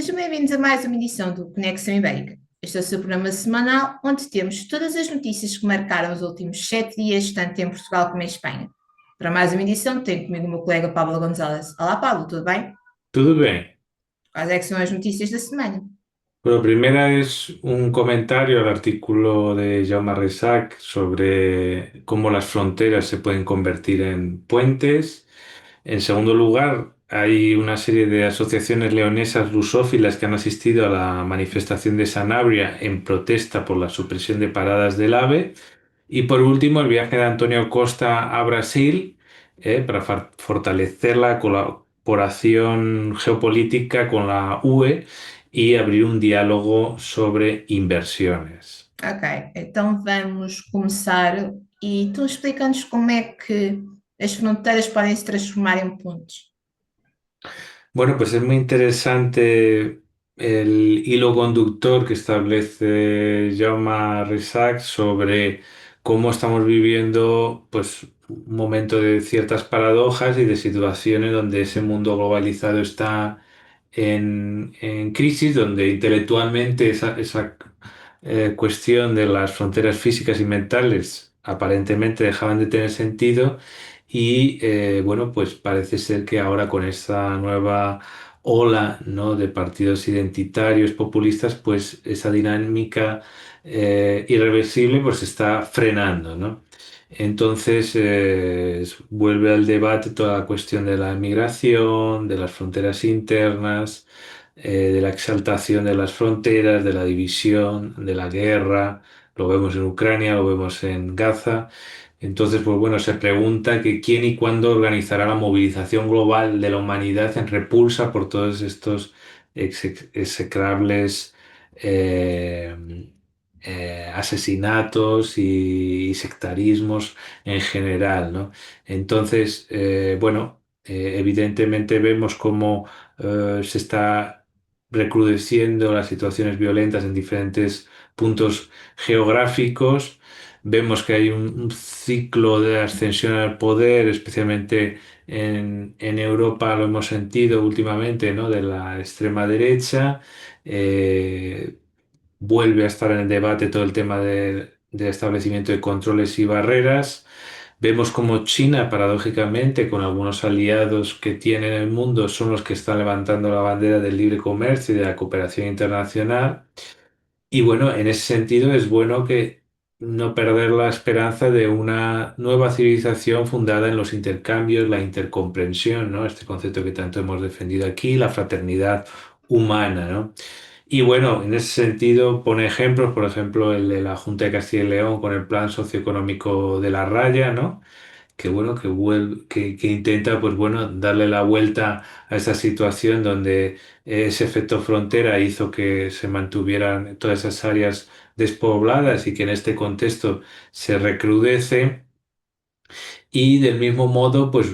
sejam bem-vindos a mais uma edição do Conexão Ibérica. Este é o seu programa semanal, onde temos todas as notícias que marcaram os últimos 7 dias, tanto em Portugal como em Espanha. Para mais uma edição, tenho comigo o meu colega Pablo González. Olá, Pablo, tudo bem? Tudo bem. Quais é que são as notícias da semana? Bueno, primera es un comentario al artículo de Jaume Ressac sobre cómo las fronteras se pueden convertir en puentes. En segundo lugar, hay una serie de asociaciones leonesas rusófilas que han asistido a la manifestación de Sanabria en protesta por la supresión de paradas del AVE. Y por último, el viaje de Antonio Costa a Brasil, para fortalecer la colaboración geopolítica con la UE y abrir un diálogo sobre inversiones. Ok, então vamos começar e tu explica-nos como é que as fronteiras podem se transformar em pontes. Bueno, pues es muy interesante el hilo conductor que establece Jaume Ressac sobre cómo estamos viviendo pues, un momento de ciertas paradojas y de situaciones donde ese mundo globalizado está en crisis, donde intelectualmente esa cuestión de las fronteras físicas y mentales aparentemente dejaban de tener sentido y bueno, pues parece ser que ahora con esta nueva ola, ¿no?, de partidos identitarios populistas, pues esa dinámica irreversible pues se está frenando, ¿no? Entonces vuelve al debate toda la cuestión de la migración, de las fronteras internas, de la exaltación de las fronteras, de la división, de la guerra. Lo vemos en Ucrania, lo vemos en Gaza. Entonces, pues bueno, se pregunta que quién y cuándo organizará la movilización global de la humanidad en repulsa por todos estos execrables eh, asesinatos y sectarismos en general, ¿no? Entonces, bueno, evidentemente vemos cómo se está recrudeciendo las situaciones violentas en diferentes puntos geográficos. Vemos que hay un ciclo de ascensión al poder, especialmente en Europa lo hemos sentido últimamente, ¿no?, de la extrema derecha. Eh, Vuelve a estar en el debate todo el tema de establecimiento de controles y barreras. Vemos como China, paradójicamente, con algunos aliados que tiene en el mundo, son los que están levantando la bandera del libre comercio y de la cooperación internacional. Y bueno, en ese sentido es bueno que no perder la esperanza de una nueva civilización fundada en los intercambios, la intercomprensión, ¿no? Este concepto que tanto hemos defendido aquí, la fraternidad humana, ¿no? Y bueno, en ese sentido pone ejemplos, por ejemplo, el de la Junta de Castilla y León con el Plan Socioeconómico de la Raya, ¿no? Que bueno, que intenta, pues bueno, darle la vuelta a esa situación donde ese efecto frontera hizo que se mantuvieran todas esas áreas despobladas y que en este contexto se recrudece. Y del mismo modo, pues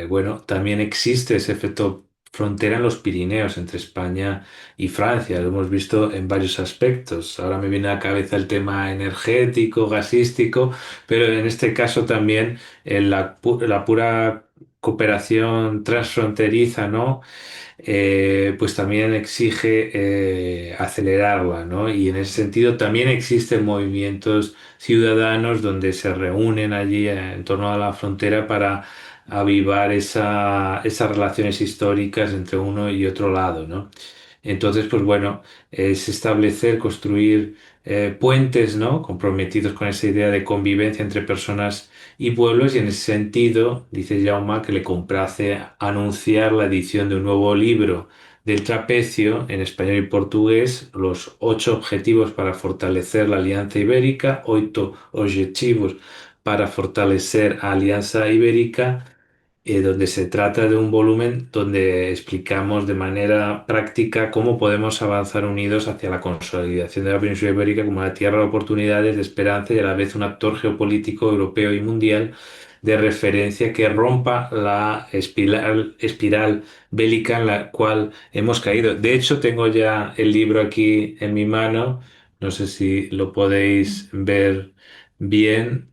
bueno, también existe ese efecto frontera en los Pirineos, entre España y Francia. Lo hemos visto en varios aspectos. Ahora me viene a la cabeza el tema energético, gasístico, pero en este caso también la pura cooperación transfronteriza, ¿no? Pues también exige acelerarla, ¿no? Y en ese sentido también existen movimientos ciudadanos donde se reúnen allí en torno a la frontera para avivar esas relaciones históricas entre uno y otro lado, ¿no? Entonces, pues bueno, es establecer, construir puentes, ¿no?, comprometidos con esa idea de convivencia entre personas y pueblos, y en ese sentido, dice Jaume, que le complace anunciar la edición de un nuevo libro del trapecio en español y portugués, los 8 objetivos para fortalecer la Alianza Ibérica, 8 objetivos para fortalecer a Alianza Ibérica, donde se trata de un volumen donde explicamos de manera práctica cómo podemos avanzar unidos hacia la consolidación de la península ibérica como la tierra de oportunidades, de esperanza y a la vez un actor geopolítico europeo y mundial de referencia que rompa la espiral bélica en la cual hemos caído. De hecho, tengo ya el libro aquí en mi mano, no sé si lo podéis ver bien.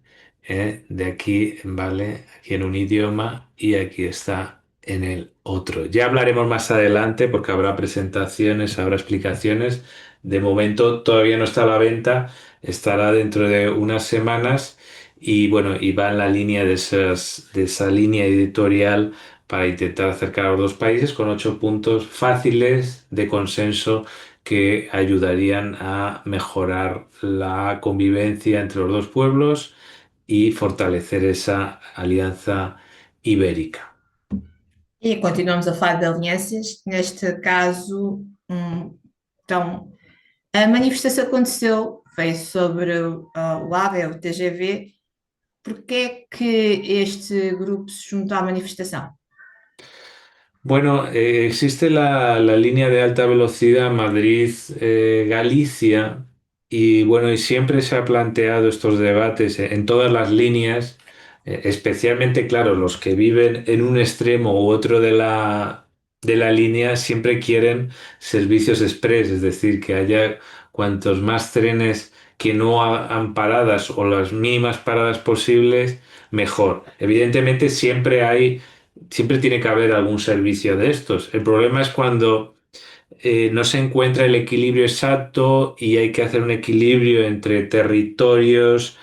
De aquí, ¿vale? Aquí en un idioma y aquí está en el otro. Ya hablaremos más adelante porque habrá presentaciones, habrá explicaciones. De momento todavía no está a la venta, estará dentro de unas semanas y bueno, y va en la línea de esa línea editorial para intentar acercar a los dos países con 8 puntos fáciles de consenso que ayudarían a mejorar la convivencia entre los dos pueblos y fortalecer esa alianza ibérica. E continuamos a falar de alianças, neste caso, então, a manifestação aconteceu, foi sobre o AVE, o TGV. Porque é que este grupo se juntou à manifestação? Bueno, existe la línea de alta velocidad Madrid-Galicia y bueno, y siempre se ha planteado estos debates en todas las líneas, especialmente, claro, los que viven en un extremo u otro de la línea siempre quieren servicios express, es decir, que haya cuantos más trenes que no hagan paradas o las mínimas paradas posibles, mejor. Evidentemente siempre tiene que haber algún servicio de estos. El problema es cuando no se encuentra el equilibrio exacto y hay que hacer un equilibrio entre territorios,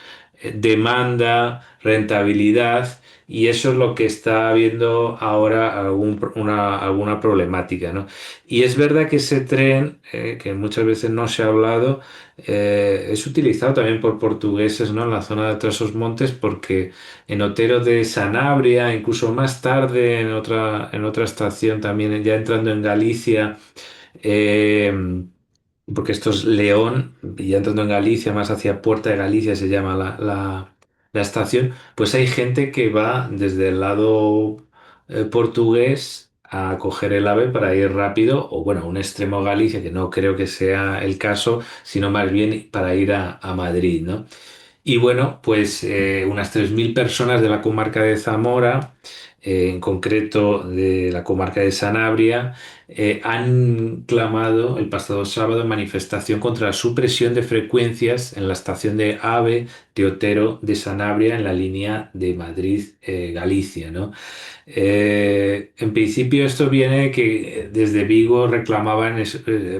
demanda, rentabilidad, y eso es lo que está habiendo ahora alguna problemática, ¿no? Y es verdad que ese tren, que muchas veces no se ha hablado, es utilizado también por portugueses, ¿no? En la zona de Trás-os-Montes, porque en Otero de Sanabria, incluso más tarde en otra estación también, ya entrando en Galicia, eh, porque esto es León, y ya entrando en Galicia, más hacia Puerta de Galicia se llama la estación, pues hay gente que va desde el lado portugués a coger el AVE para ir rápido, o bueno, a un extremo de Galicia, que no creo que sea el caso, sino más bien para ir a Madrid, ¿no? Y bueno, pues unas 3.000 personas de la comarca de Zamora, en concreto de la comarca de Sanabria, han clamado el pasado sábado en manifestación contra la supresión de frecuencias en la estación de AVE de Otero de Sanabria en la línea de Madrid-Galicia, ¿no? En principio esto viene que desde Vigo reclamaban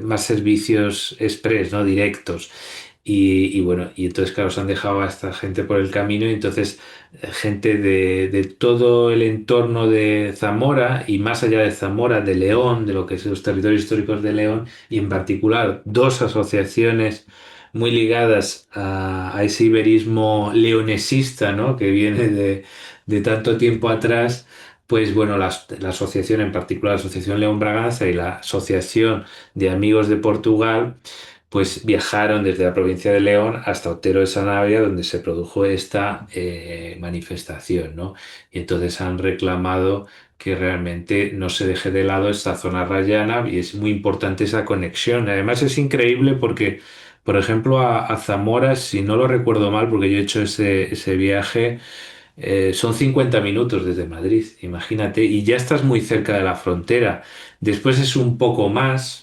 más servicios express, ¿no? Directos. Y bueno, y entonces, claro, se han dejado a esta gente por el camino y entonces gente de todo el entorno de Zamora y más allá de Zamora, de León, de lo que son los territorios históricos de León y en particular dos asociaciones muy ligadas a ese iberismo leonesista, ¿no? Que viene de tanto tiempo atrás. Pues bueno, la asociación, en particular la Asociación León Braganza y la Asociación de Amigos de Portugal, pues viajaron desde la provincia de León hasta Otero de Sanabria, donde se produjo esta manifestación, ¿no? Y entonces han reclamado que realmente no se deje de lado esta zona rayana y es muy importante esa conexión. Además es increíble porque, por ejemplo, a Zamora, si no lo recuerdo mal, porque yo he hecho ese viaje, son 50 minutos desde Madrid, imagínate, y ya estás muy cerca de la frontera. Después es un poco más.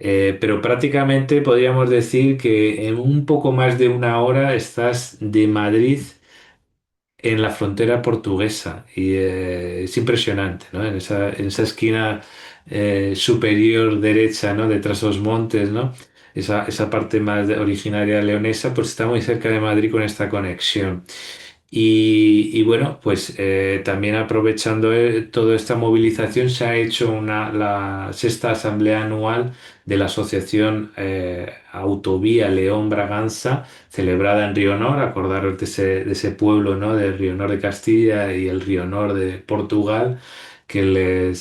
Pero prácticamente podríamos decir que en un poco más de una hora estás de Madrid en la frontera portuguesa y es impresionante, ¿no? En esa esquina superior derecha, ¿no? De los montes, ¿no? Esa parte más originaria leonesa, pues está muy cerca de Madrid con esta conexión. Y bueno, pues también aprovechando toda esta movilización se ha hecho la sexta asamblea anual de la Asociación Autovía León Braganza, celebrada en Rionor, acordaros de ese pueblo, ¿no? De Rionor de Castilla y el Rionor de Portugal, que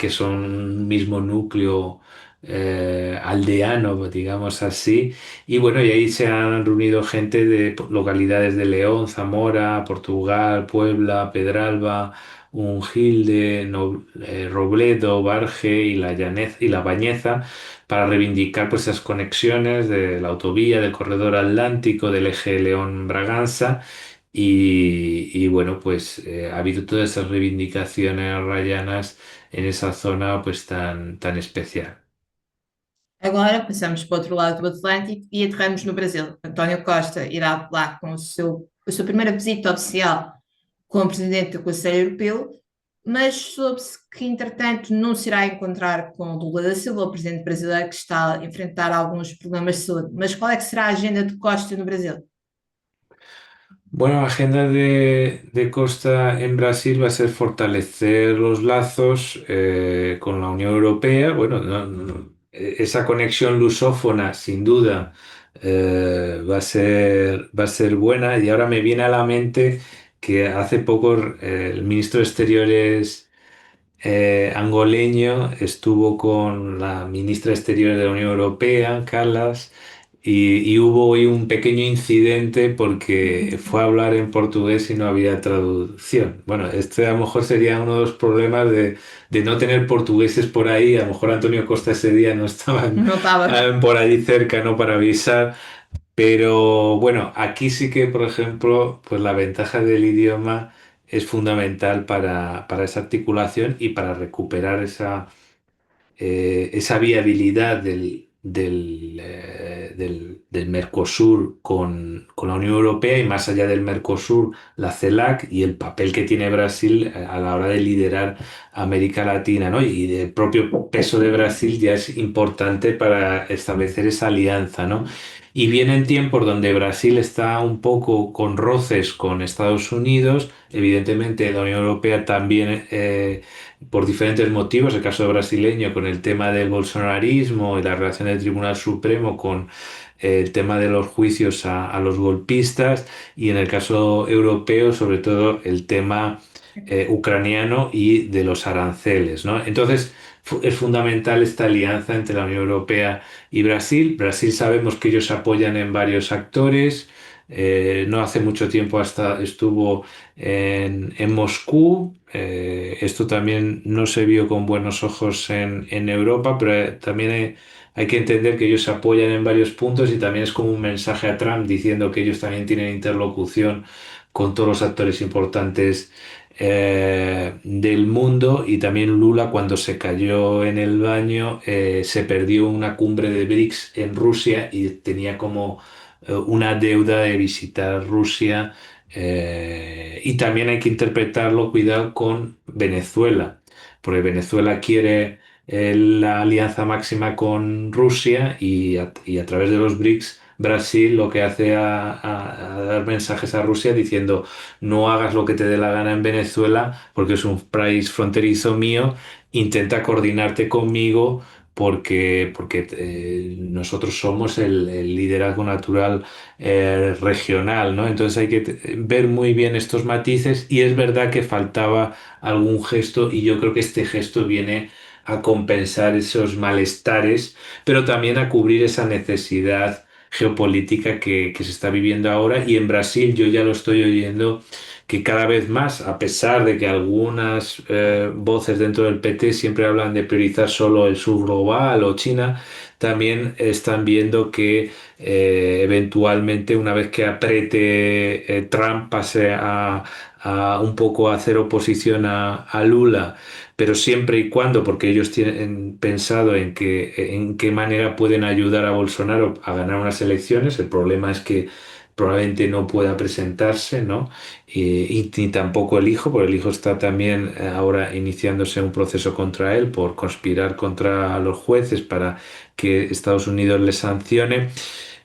son un mismo núcleo aldeano, digamos así. Y bueno, y ahí se han reunido gente de localidades de León, Zamora, Portugal, Puebla, Pedralba, Ungilde, Robledo, Barge y y la Bañeza para reivindicar pues esas conexiones de la autovía, del corredor atlántico, del eje León-Braganza. Y bueno, pues ha habido todas esas reivindicaciones rayanas en esa zona pues tan especial. Agora passamos para o outro lado do Atlântico e aterramos no Brasil. António Costa irá lá com a sua primeira visita oficial como presidente do Conselho Europeu mas soube-se que, entretanto, não se irá encontrar com Lula da Silva, o presidente brasileiro, que está a enfrentar alguns problemas de saúde. Mas qual é que será a agenda de Costa no Brasil? Bueno, la agenda de Costa en Brasil va a ser fortalecer los lazos con la Unión Europea. Bueno, esa conexión lusófona, sin duda, va a ser buena. Y ahora me viene a la mente que hace poco el ministro de Exteriores angoleño estuvo con la ministra exterior de la Unión Europea, Callas, y hubo hoy un pequeño incidente porque fue a hablar en portugués y no había traducción. Bueno, este a lo mejor sería uno de los problemas de no tener portugueses por ahí. A lo mejor Antonio Costa ese día no estaba No estava. por allí cerca, ¿no? Para avisar. Pero bueno, aquí sí que, por ejemplo, pues la ventaja del idioma es fundamental para esa articulación y para recuperar esa viabilidad del Mercosur con la Unión Europea y más allá del Mercosur, la CELAC y el papel que tiene Brasil a la hora de liderar América Latina, ¿no? Y el propio peso de Brasil ya es importante para establecer esa alianza, ¿no? Y vienen tiempos donde Brasil está un poco con roces con Estados Unidos, evidentemente la Unión Europea también por diferentes motivos, el caso brasileño con el tema del bolsonarismo y la relación del Tribunal Supremo con el tema de los juicios a los golpistas y en el caso europeo sobre todo el tema ucraniano y de los aranceles, ¿no? Entonces es fundamental esta alianza entre la Unión Europea y Brasil. Brasil sabemos que ellos apoyan en varios actores. No hace mucho tiempo hasta estuvo en Moscú. Esto también no se vio con buenos ojos en Europa, pero también hay que entender que ellos se apoyan en varios puntos y también es como un mensaje a Trump diciendo que ellos también tienen interlocución con todos los actores importantes del mundo y también Lula cuando se cayó en el baño se perdió una cumbre de BRICS en Rusia y tenía como una deuda de visitar Rusia y también hay que interpretarlo, cuidado, con Venezuela, porque Venezuela quiere la alianza máxima con Rusia y a través de los BRICS, Brasil lo que hace a dar mensajes a Rusia diciendo no hagas lo que te dé la gana en Venezuela porque es un país fronterizo mío, intenta coordinarte conmigo porque nosotros somos el liderazgo natural regional, ¿no? Entonces hay que ver muy bien estos matices y es verdad que faltaba algún gesto y yo creo que este gesto viene a compensar esos malestares, pero también a cubrir esa necesidad geopolítica que se está viviendo ahora y en Brasil yo ya lo estoy oyendo que cada vez más, a pesar de que algunas voces dentro del PT siempre hablan de priorizar solo el sur global o China, también están viendo que eventualmente una vez que apriete Trump pase a un poco a hacer oposición a Lula, pero siempre y cuando, porque ellos tienen pensado en qué manera pueden ayudar a Bolsonaro a ganar unas elecciones, el problema es que probablemente no pueda presentarse, ¿no? Y ni tampoco el hijo, porque el hijo está también ahora iniciándose un proceso contra él por conspirar contra los jueces para que Estados Unidos le sancione.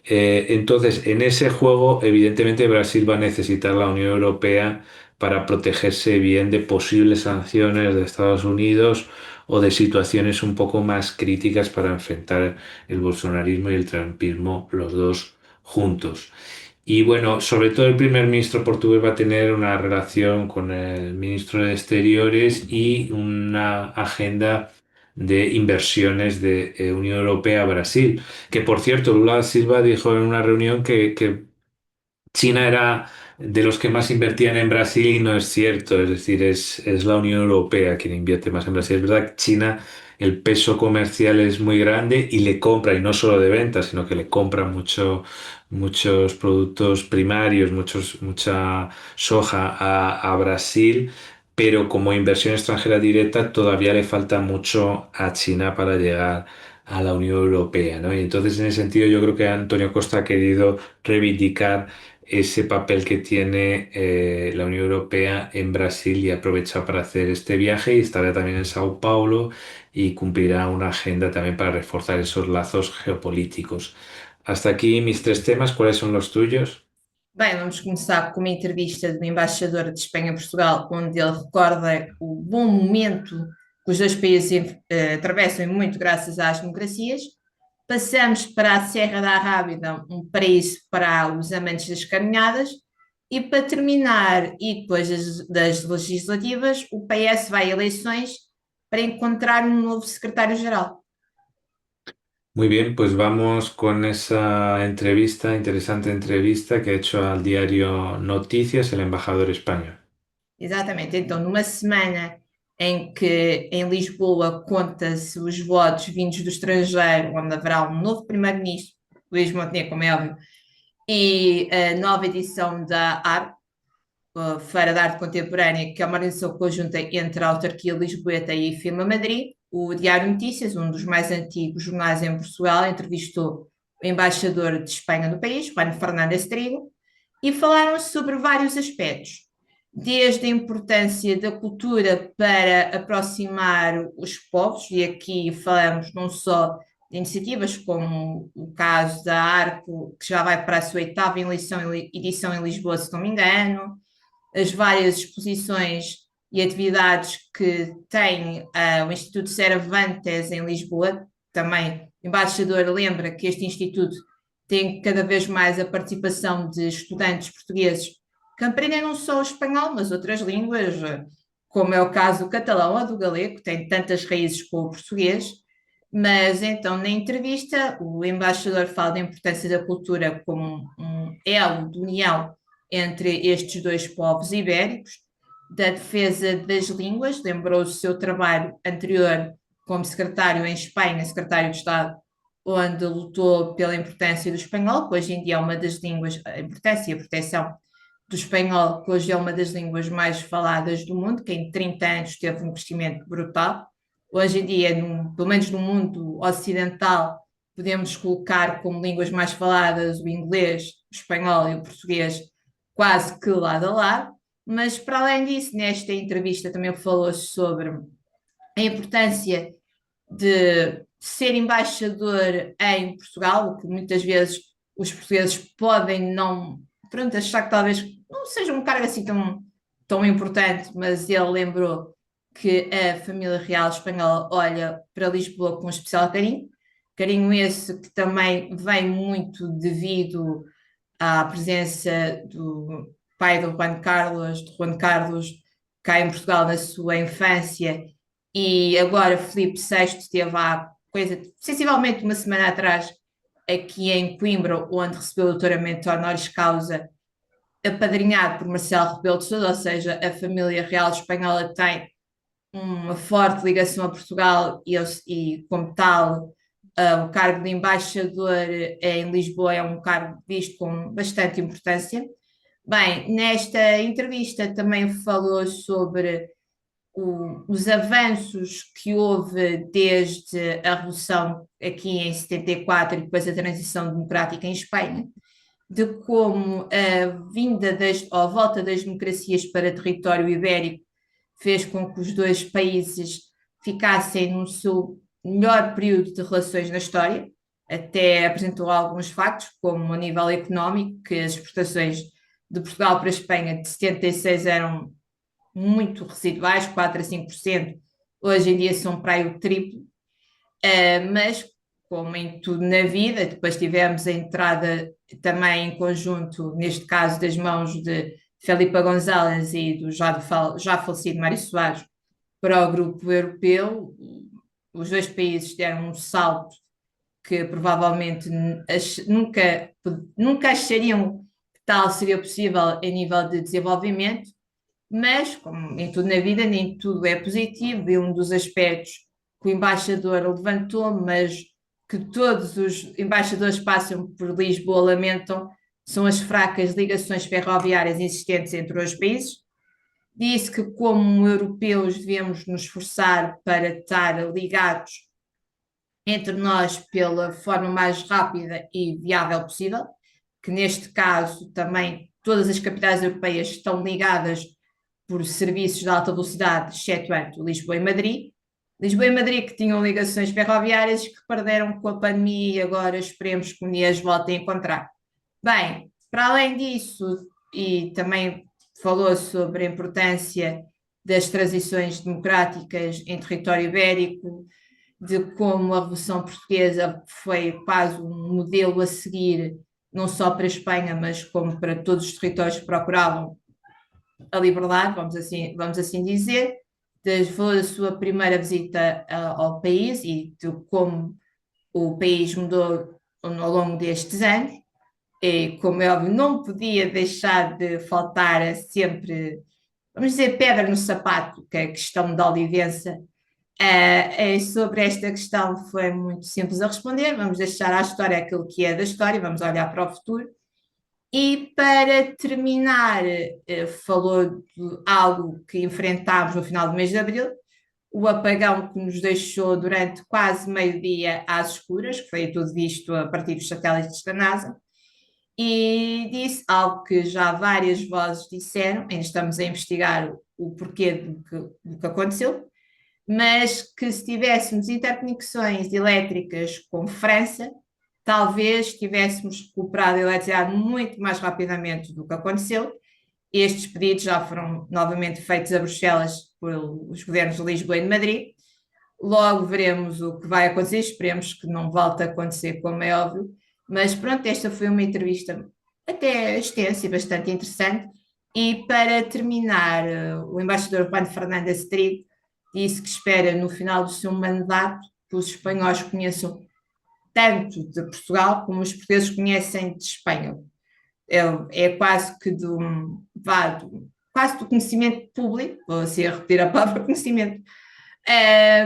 Entonces, en ese juego, evidentemente, Brasil va a necesitar la Unión Europea para protegerse bien de posibles sanciones de Estados Unidos o de situaciones un poco más críticas para enfrentar el bolsonarismo y el trumpismo, los dos juntos. Y bueno, sobre todo el primer ministro portugués va a tener una relación con el ministro de Exteriores y una agenda de inversiones de Unión Europea a Brasil. Que por cierto, Lula da Silva dijo en una reunión que China era de los que más invertían en Brasil y no es cierto, es decir, es la Unión Europea quien invierte más en Brasil. Es verdad que China, el peso comercial es muy grande y le compra, y no solo de venta, sino que le compra muchos productos primarios, mucha soja a Brasil, pero como inversión extranjera directa todavía le falta mucho a China para llegar a la Unión Europea, ¿no? Y entonces, en ese sentido, yo creo que Antonio Costa ha querido reivindicar ese papel que tiene la Unión Europea en Brasil y aprovecha para hacer este viaje y estará también en Sao Paulo y cumplirá una agenda también para reforzar esos lazos geopolíticos. Hasta aquí mis tres temas. ¿Cuáles son los tuyos? Bem, vamos começar com uma entrevista do embaixador de Espanha a Portugal, onde ele recorda o bom momento que os dois países atravessam, e muito graças às democracias. Passamos para a Serra da Arrábida, um paraíso para os amantes das caminhadas. E para terminar, e depois das legislativas, o PS vai a eleições para encontrar um novo secretário-geral. Muy bien, pues vamos con esa entrevista, interesante entrevista que ha hecho al diario Noticias el embajador español. Exatamente. Então, numa semana em que em Lisboa conta-se os votos vindos do estrangeiro, onde haverá um novo primeiro-ministro, Luís Montenegro, como é óbvio, e a nova edição da ARC, a Feira de Arte Contemporânea, que é uma organização conjunta entre a autarquia Lisboeta e a Firma Madrid, o Diário Notícias, um dos mais antigos jornais em Portugal, entrevistou o embaixador de Espanha no país, Juan Fernández Trigo, e falaram sobre vários aspectos, desde a importância da cultura para aproximar os povos, e aqui falamos não só de iniciativas como o caso da ARCO, que já vai para a sua oitava edição em Lisboa, se não me engano, as várias exposições e atividades que tem o Instituto Cervantes em Lisboa. Também o embaixador lembra que este instituto tem cada vez mais a participação de estudantes portugueses que aprendem não só o espanhol, mas outras línguas, como é o caso do catalão ou do galego, que tem tantas raízes com o português. Mas então, na entrevista, o embaixador fala da importância da cultura como um elo de união entre estes dois povos ibéricos, da defesa das línguas, lembrou o seu trabalho anterior como secretário em Espanha, secretário de Estado, onde lutou pela importância do espanhol, que hoje em dia é uma das línguas, a importância e a proteção do espanhol, que hoje é uma das línguas mais faladas do mundo, que em 30 anos teve um crescimento brutal. Hoje em dia, pelo menos no mundo ocidental, podemos colocar como línguas mais faladas o inglês, o espanhol e o português quase que lado a lado. Mas, para além disso, nesta entrevista também falou sobre a importância de ser embaixador em Portugal, o que muitas vezes os portugueses podem não, pronto, achar que talvez não seja um cargo assim tão importante, mas ele lembrou que a família real espanhola olha para Lisboa com um especial carinho, carinho esse que também vem muito devido à presença do pai do Juan Carlos, cá em Portugal na sua infância, e agora Filipe VI esteve há coisa, sensivelmente uma semana atrás, aqui em Coimbra, onde recebeu o doutoramento honoris causa, apadrinhado por Marcelo Rebelo de Sousa, ou seja, a família real espanhola tem uma forte ligação a Portugal e como tal, o cargo de embaixador em Lisboa é um cargo visto com bastante importância. Bem, nesta entrevista também falou sobre os avanços que houve desde a Revolução aqui em 74 e depois a transição democrática em Espanha, de como a vinda ou a volta das democracias para território ibérico fez com que os dois países ficassem no seu melhor período de relações na história. Até apresentou alguns factos, como a nível económico, que as exportações de Portugal para a Espanha de 76 eram muito residuais, 4 a 5%, hoje em dia são para aí o triplo, mas como em tudo na vida, depois tivemos a entrada também em conjunto, neste caso das mãos de Felipe González e do já falecido Mário Soares, para o grupo europeu. Os dois países deram um salto que provavelmente nunca achariam que tal seria possível a nível de desenvolvimento, mas, como em tudo na vida, nem tudo é positivo, e um dos aspectos que o embaixador levantou, mas que todos os embaixadores que passam por Lisboa lamentam, são as fracas ligações ferroviárias existentes entre os países. Disse que, como europeus, devemos nos esforçar para estar ligados entre nós pela forma mais rápida e viável possível, que neste caso também todas as capitais europeias estão ligadas por serviços de alta velocidade, excetuando Lisboa e Madrid. Lisboa e Madrid que tinham ligações ferroviárias que perderam com a pandemia e agora esperemos que um dia as voltem a encontrar. Bem, para além disso, e também falou sobre a importância das transições democráticas em território ibérico, de como a Revolução Portuguesa foi quase um modelo a seguir, não só para a Espanha, mas como para todos os territórios que procuravam a liberdade, vamos assim dizer, da sua primeira visita ao país e de como o país mudou ao longo destes anos. E, como é óbvio, não podia deixar de faltar sempre, vamos dizer, pedra no sapato, que é a questão da Olivença. Sobre esta questão foi muito simples a responder. Vamos deixar à história aquilo que é da história, vamos olhar para o futuro. E para terminar, falou de algo que enfrentámos no final do mês de abril, o apagão que nos deixou durante quase meio-dia às escuras, que foi tudo visto a partir dos satélites da NASA, e disse algo que já várias vozes disseram, ainda estamos a investigar o porquê do que aconteceu, mas que se tivéssemos interconexões elétricas com França, talvez tivéssemos recuperado a eletricidade muito mais rapidamente do que aconteceu. Estes pedidos já foram novamente feitos a Bruxelas pelos governos de Lisboa e de Madrid. Logo veremos o que vai acontecer, esperemos que não volte a acontecer, como é óbvio. Mas pronto, esta foi uma entrevista até extensa e bastante interessante. E para terminar, o embaixador Juan Fernández Trigo disse que espera no final do seu mandato que os espanhóis conheçam tanto de Portugal como os portugueses conhecem de Espanha. É quase que quase do conhecimento público, vou assim a repetir a palavra conhecimento,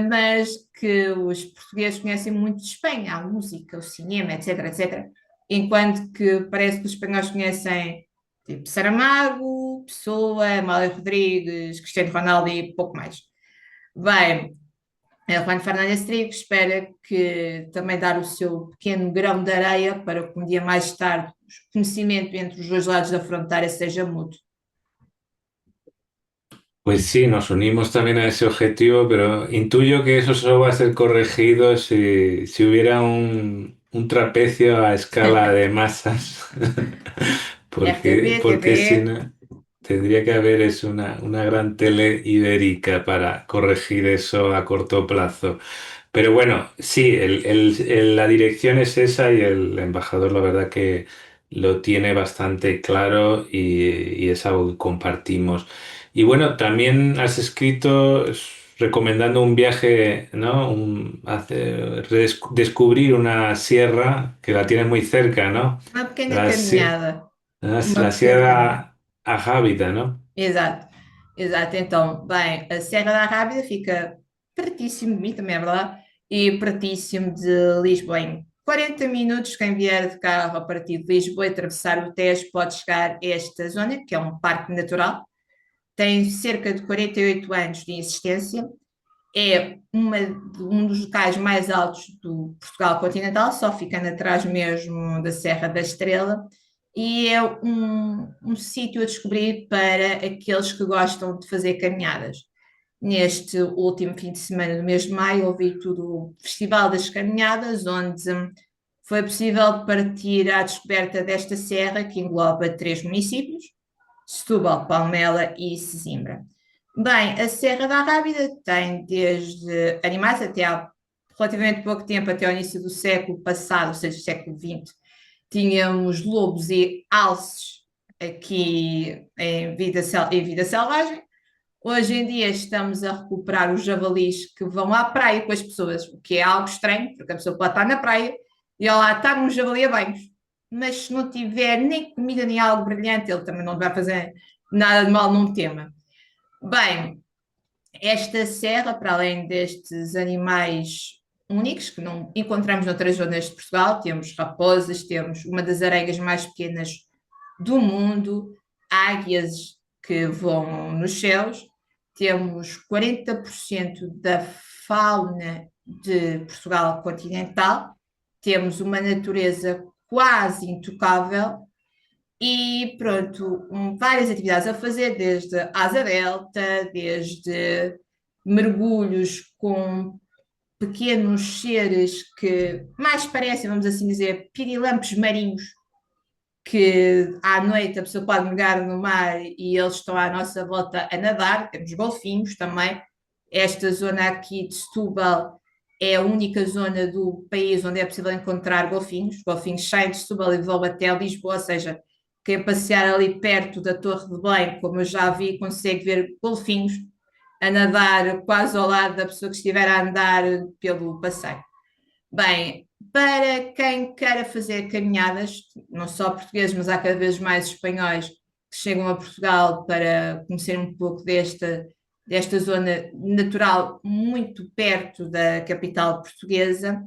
mas que os portugueses conhecem muito de Espanha, a música, o cinema, etc, etc, enquanto que parece que os espanhóis conhecem tipo Saramago, Pessoa, Amália Rodrigues, Cristiano Ronaldo e pouco mais. Bem, Juan Fernández Trigo espera que também dar o seu pequeno grão de areia para que um dia mais tarde o conhecimento entre os dois lados da fronteira seja mútuo. Pues sí, nos unimos también a ese objetivo, pero intuyo que eso solo va a ser corregido si hubiera un trapecio a escala de masas, RTP, porque si TVE, no, tendría que haber una gran tele ibérica para corregir eso a corto plazo. Pero bueno, sí, la dirección es esa y el embajador la verdad que lo tiene bastante claro y es algo que compartimos. Y bueno, también has escrito recomendando un viaje, ¿no? Descubrir una sierra que la tienes muy cerca, ¿no? uma pequena La, si- caminhada. Uma la pequena caminhada. Sierra Ajávida, ¿no? Exato, exato. Então, bem, a Serra da Rábida fica pertíssimo de mim, também é verdade, e pertíssimo de Lisboa. Em 40 minutos, quem vier de carro a partir de Lisboa e atravessar o Tejo pode chegar a esta zona, que é um parque natural. Tem cerca de 48 anos de existência. É um dos locais mais altos do Portugal continental, só ficando atrás mesmo da Serra da Estrela, e é um sítio a descobrir para aqueles que gostam de fazer caminhadas. Neste último fim de semana do mês de maio, houve tudo o Festival das Caminhadas, onde foi possível partir à descoberta desta serra, que engloba 3 municípios, Setúbal, Palmela e Sesimbra. Bem, a Serra da Rábida tem desde animais até há relativamente pouco tempo, até ao início do século passado, ou seja, século XX, tínhamos lobos e alces aqui em vida selvagem. Hoje em dia estamos a recuperar os javalis que vão à praia com as pessoas, o que é algo estranho, porque a pessoa pode estar na praia e lá está um javali a banhos. Mas se não tiver nem comida nem algo brilhante, ele também não vai fazer nada de mal num tema. Bem, esta serra, para além destes animais únicos que não encontramos noutras zonas de Portugal, temos raposas, temos uma das aranhas mais pequenas do mundo, águias que voam nos céus, temos 40% da fauna de Portugal continental, temos uma natureza quase intocável E pronto, várias atividades a fazer, desde asa delta, desde mergulhos com pequenos seres que mais parecem, vamos assim dizer, pirilampos marinhos, que à noite a pessoa pode mergulhar no mar e eles estão à nossa volta a nadar. Temos golfinhos também. Esta zona aqui de Setúbal é a única zona do país onde é possível encontrar golfinhos. Os golfinhos saem de Setúbal e vão até Lisboa, ou seja, quem passear ali perto da Torre de Belém, como eu já vi, consegue ver golfinhos a nadar quase ao lado da pessoa que estiver a andar pelo passeio. Bem, para quem queira fazer caminhadas, não só portugueses, mas há cada vez mais espanhóis que chegam a Portugal para conhecer um pouco desta zona natural, muito perto da capital portuguesa.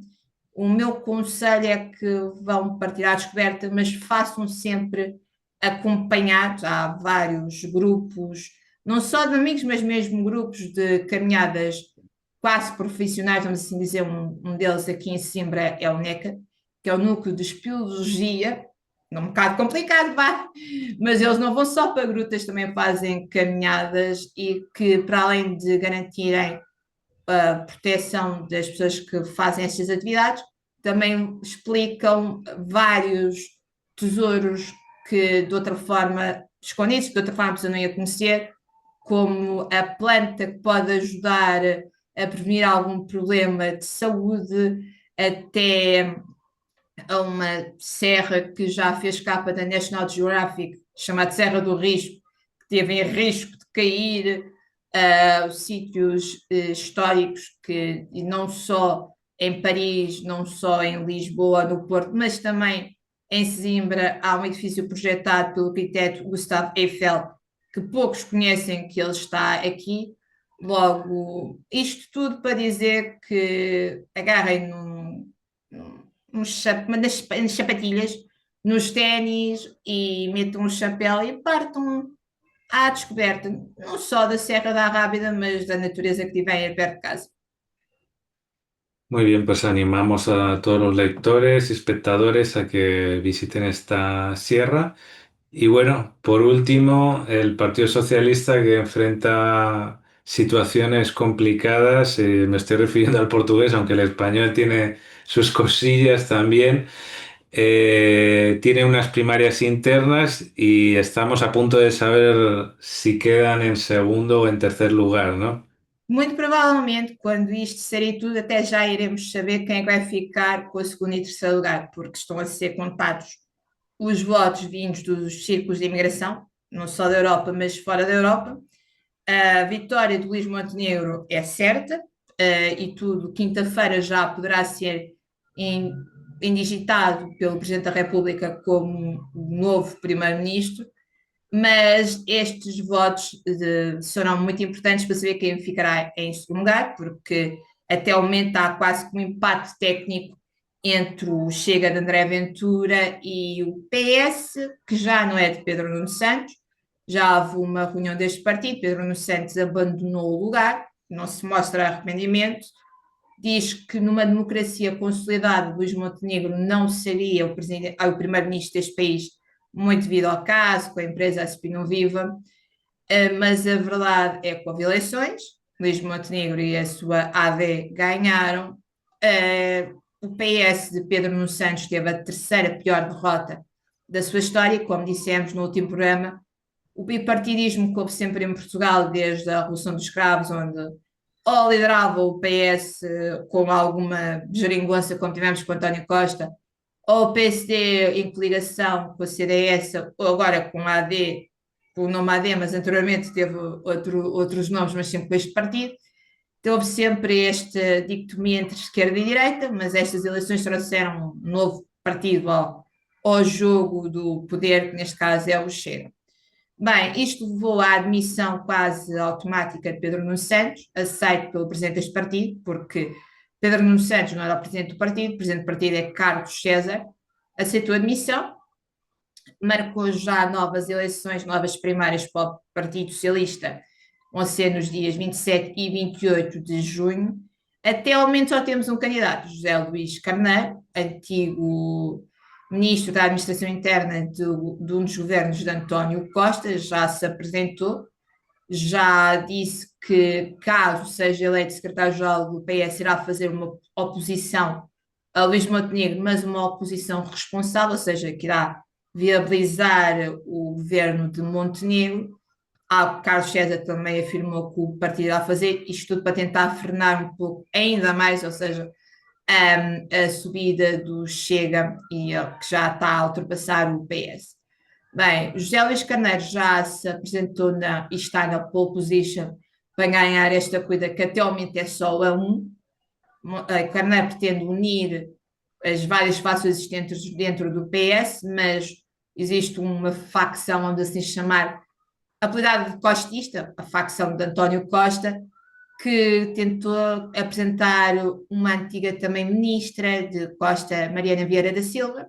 O meu conselho é que vão partir à descoberta, mas façam sempre acompanhados. Há vários grupos, não só de amigos, mas mesmo grupos de caminhadas quase profissionais, vamos assim dizer. Um deles aqui em Simbra é o NECA, que é o Núcleo de Espeleologia, é um bocado complicado, vá, mas eles não vão só para grutas, também fazem caminhadas e que, para além de garantirem a proteção das pessoas que fazem estas atividades, também explicam vários tesouros que de outra forma escondidos, que de outra forma a pessoa não ia conhecer, como a planta que pode ajudar a prevenir algum problema de saúde, até a uma serra que já fez capa da National Geographic, chamada Serra do Risco, que teve em risco de cair, sítios históricos que, e não só em Paris, não só em Lisboa, no Porto, mas também em Sesimbra, há um edifício projetado pelo arquiteto Gustave Eiffel, que poucos conhecem que ele está aqui. Logo, isto tudo para dizer que agarrem nas sapatilhas, nos ténis e metam um chapéu e partam à descoberta, não só da Serra da Rábida, mas da natureza que tiverem perto de casa. Muy bien, pues animamos a todos los lectores y espectadores a que visiten esta sierra. Y bueno, por último, el Partido Socialista que enfrenta situaciones complicadas, me estoy refiriendo al portugués, aunque el español tiene sus cosillas también, tiene unas primarias internas y estamos a punto de saber si quedan en segundo o en tercer lugar, ¿no? Muito provavelmente, quando isto sair tudo, até já iremos saber quem é que vai ficar com o segundo e terceiro lugar, porque estão a ser contados os votos vindos dos círculos de imigração, não só da Europa, mas fora da Europa. A vitória de Luís Montenegro é certa, e tudo, quinta-feira já poderá ser indigitado pelo Presidente da República como o novo Primeiro-Ministro, mas estes votos serão muito importantes para saber quem ficará em segundo lugar, porque até o momento há quase que um empate técnico entre o Chega de André Ventura e o PS, que já não é de Pedro Nuno Santos. Já houve uma reunião deste partido, Pedro Nuno Santos abandonou o lugar, não se mostra arrependimento, diz que numa democracia consolidada, Luís Montenegro não seria o primeiro-ministro deste país, muito devido ao caso, com a empresa Aspinão Viva, mas a verdade é que houve eleições, Luís Montenegro e a sua AD ganharam, o PS de Pedro Nuno Santos teve a terceira pior derrota da sua história, como dissemos no último programa. O bipartidismo que houve sempre em Portugal, desde a Revolução dos Escravos, onde ou liderava o PS com alguma geringonça, como tivemos com António Costa, ou o PSD em coligação com a CDS, ou agora com a AD, com o nome AD, mas anteriormente teve outros nomes, mas sempre com este partido. Então, houve sempre esta dicotomia entre esquerda e direita, mas estas eleições trouxeram um novo partido ao jogo do poder, que neste caso é o Chega. Bem, isto levou à admissão quase automática de Pedro Nuno Santos, aceito pelo presidente deste partido, porque Pedro Nuno Santos não era o presidente o presidente do partido é Carlos César, aceitou a admissão, marcou já novas eleições, novas primárias para o Partido Socialista, vão ser nos dias 27 e 28 de junho. Até ao momento só temos um candidato, José Luís Carneiro, antigo ministro da Administração Interna de um dos governos de António Costa, já se apresentou, já disse que, caso seja eleito secretário-geral do PS, irá fazer uma oposição a Luís Montenegro, mas uma oposição responsável, ou seja, que irá viabilizar o governo de Montenegro. Carlos César também afirmou que o partido irá fazer isto tudo para tentar frenar um pouco ainda mais, ou seja, a subida do Chega e que já está a ultrapassar o PS. Bem, José Luís Carneiro já se apresentou e está na pole position para ganhar esta corrida, que até ao momento é só a um. Carneiro pretende unir as várias fações existentes dentro do PS, mas existe uma facção, vamos assim chamar, apelidada de costista, a facção de António Costa, que tentou apresentar uma antiga também ministra de Costa, Mariana Vieira da Silva,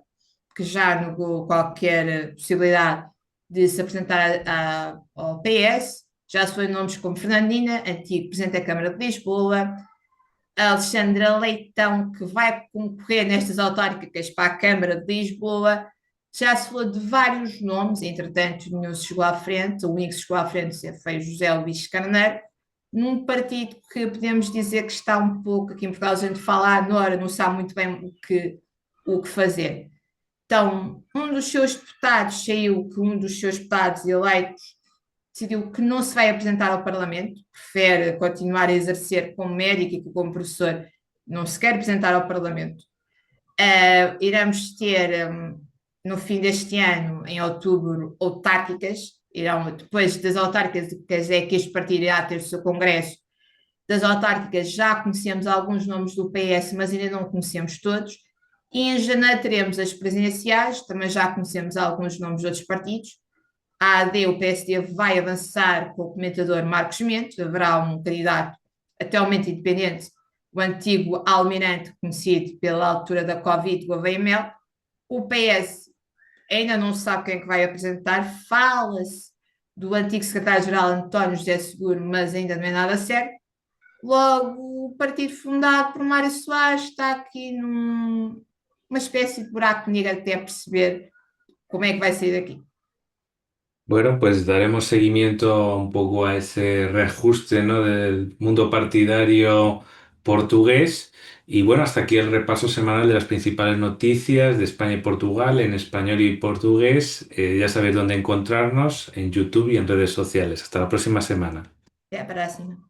que já negou qualquer possibilidade de se apresentar ao PS. Já se foi nomes como Fernandina, antigo Presidente da Câmara de Lisboa, a Alexandra Leitão, que vai concorrer nestas autárquicas para a Câmara de Lisboa. Já se falou de vários nomes, entretanto, nenhum se chegou à frente. O único que se chegou à frente foi José Luís Carneiro, num partido que podemos dizer que está um pouco, aqui em Portugal a gente fala, Nora não sabe muito bem o que fazer. Então, um dos seus deputados saiu que um dos seus deputados eleitos decidiu que não se vai apresentar ao Parlamento, prefere continuar a exercer como médico e como professor, não se quer apresentar ao Parlamento. Iremos ter, no fim deste ano, em outubro, autárquicas, irão, depois das autárquicas é que este partido irá ter o seu congresso. Das autárquicas já conhecemos alguns nomes do PS, mas ainda não conhecemos todos. E em janeiro teremos as presidenciais, também já conhecemos alguns nomes de outros partidos. A AD, o PSD, vai avançar com o comentador Marcos Mendes, haverá um candidato até ao momento independente, o antigo almirante, conhecido pela altura da Covid, Gouveia Mel. O PS ainda não sabe quem é que vai apresentar, fala-se do antigo secretário-geral António José Seguro, mas ainda não é nada certo. Logo, o partido fundado por Mário Soares está aqui numa espécie de buraco negro até perceber como é que vai sair daqui. Bueno, pues daremos seguimiento un poco a ese reajuste, ¿no? Del mundo partidario portugués. Y bueno, hasta aquí el repaso semanal de las principales noticias de España y Portugal en español y portugués. Ya sabéis dónde encontrarnos en YouTube y en redes sociales. Hasta la próxima semana. Até a próxima.